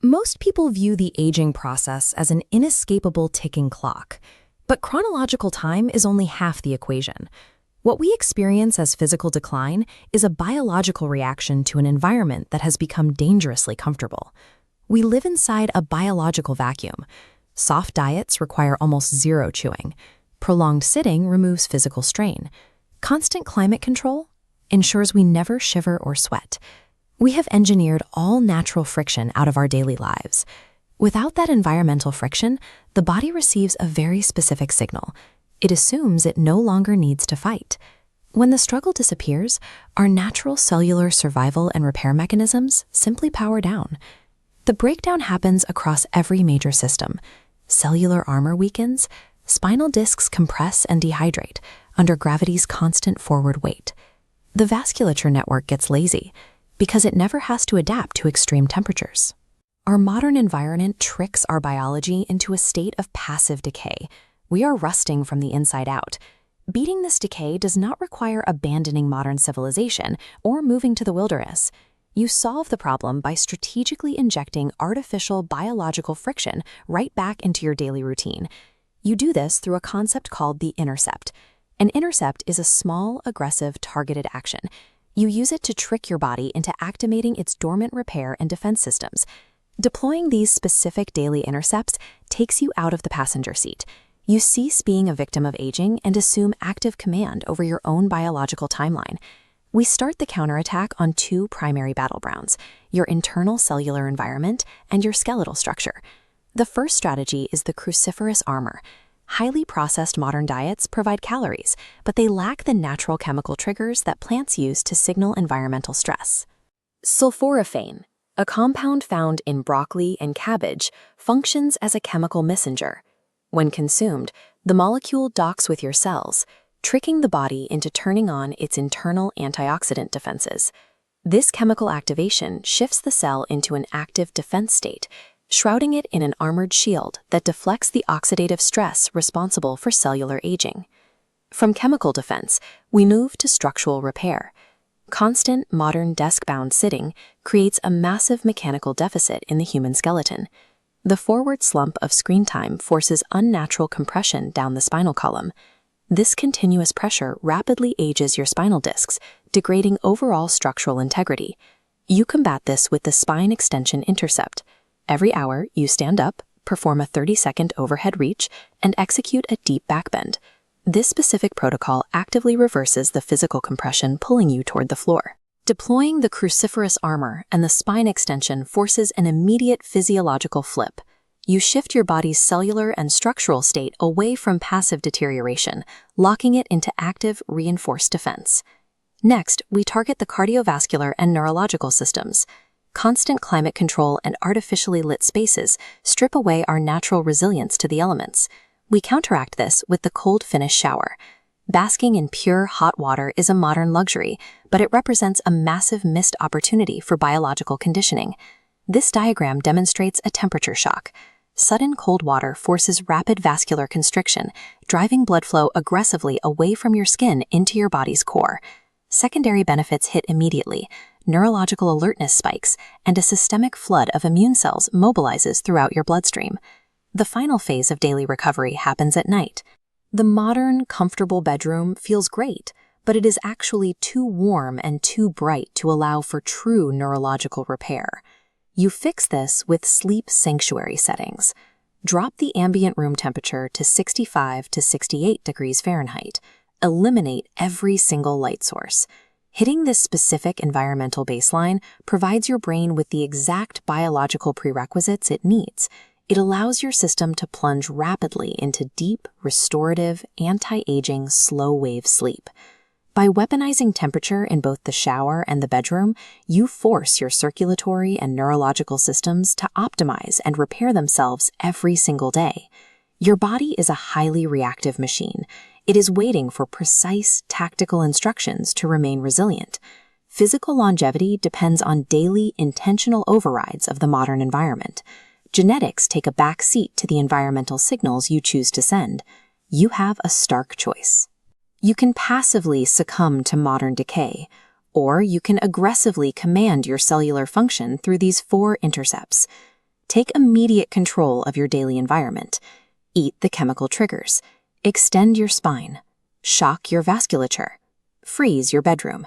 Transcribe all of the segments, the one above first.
Most people view the aging process as an inescapable ticking clock, but chronological time is only half the equation. What we experience as physical decline is a biological reaction to an environment that has become dangerously comfortable. We live inside a biological vacuum. Soft diets require almost zero chewing. Prolonged sitting removes physical strain. Constant climate control ensures we never shiver or sweat. We have engineered all natural friction out of our daily lives. Without that environmental friction, the body receives a very specific signal. It assumes it no longer needs to fight. When the struggle disappears, our natural cellular survival and repair mechanisms simply power down. The breakdown happens across every major system. Cellular armor weakens, spinal discs compress and dehydrate under gravity's constant forward weight. The vasculature network gets lazy because it never has to adapt to extreme temperatures. Our modern environment tricks our biology into a state of passive decay. We are rusting from the inside out. Beating this decay does not require abandoning modern civilization or moving to the wilderness. You solve the problem by strategically injecting artificial biological friction right back into your daily routine. You do this through a concept called the intercept. An intercept is a small, aggressive, targeted action. You use it to trick your body into activating its dormant repair and defense systems. Deploying these specific daily intercepts takes you out of the passenger seat. You cease being a victim of aging and assume active command over your own biological timeline. We start the counterattack on two primary battlegrounds: your internal cellular environment and your skeletal structure. The first strategy is the cruciferous armor. Highly processed modern diets provide calories, but they lack the natural chemical triggers that plants use to signal environmental stress. Sulforaphane, a compound found in broccoli and cabbage, functions as a chemical messenger. When consumed, the molecule docks with your cells, tricking the body into turning on its internal antioxidant defenses. This chemical activation shifts the cell into an active defense state, shrouding it in an armored shield that deflects the oxidative stress responsible for cellular aging. From chemical defense, we move to structural repair. Constant modern desk-bound sitting creates a massive mechanical deficit in the human skeleton. The forward slump of screen time forces unnatural compression down the spinal column. This continuous pressure rapidly ages your spinal discs, degrading overall structural integrity. You combat this with the spine extension intercept. Every hour, you stand up, perform a 30-second overhead reach, and execute a deep back bend. This specific protocol actively reverses the physical compression pulling you toward the floor. Deploying the cruciferous armor and the spine extension forces an immediate physiological flip. You shift your body's cellular and structural state away from passive deterioration, locking it into active, reinforced defense. Next, we target the cardiovascular and neurological systems. Constant climate control and artificially lit spaces strip away our natural resilience to the elements. We counteract this with the cold finish shower. Basking in pure, hot water is a modern luxury, but it represents a massive missed opportunity for biological conditioning. This diagram demonstrates a temperature shock. Sudden cold water forces rapid vascular constriction, driving blood flow aggressively away from your skin into your body's core. Secondary benefits hit immediately. Neurological alertness spikes, and a systemic flood of immune cells mobilizes throughout your bloodstream. The final phase of daily recovery happens at night. The modern, comfortable bedroom feels great, but it is actually too warm and too bright to allow for true neurological repair. You fix this with sleep sanctuary settings. Drop the ambient room temperature to 65 to 68 degrees Fahrenheit. Eliminate every single light source. Hitting this specific environmental baseline provides your brain with the exact biological prerequisites it needs. It allows your system to plunge rapidly into deep, restorative, anti-aging, slow-wave sleep. By weaponizing temperature in both the shower and the bedroom, you force your circulatory and neurological systems to optimize and repair themselves every single day. Your body is a highly reactive machine. It is waiting for precise, tactical instructions to remain resilient. Physical longevity depends on daily, intentional overrides of the modern environment. Genetics take a back seat to the environmental signals you choose to send. You have a stark choice. You can passively succumb to modern decay, or you can aggressively command your cellular function through these 4 intercepts. Take immediate control of your daily environment. Eat the chemical triggers. Extend your spine. Shock your vasculature. Freeze your bedroom.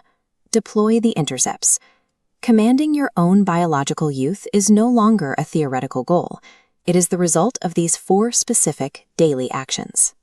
Deploy the intercepts. Commanding your own biological youth is no longer a theoretical goal. It is the result of these 4 specific daily actions.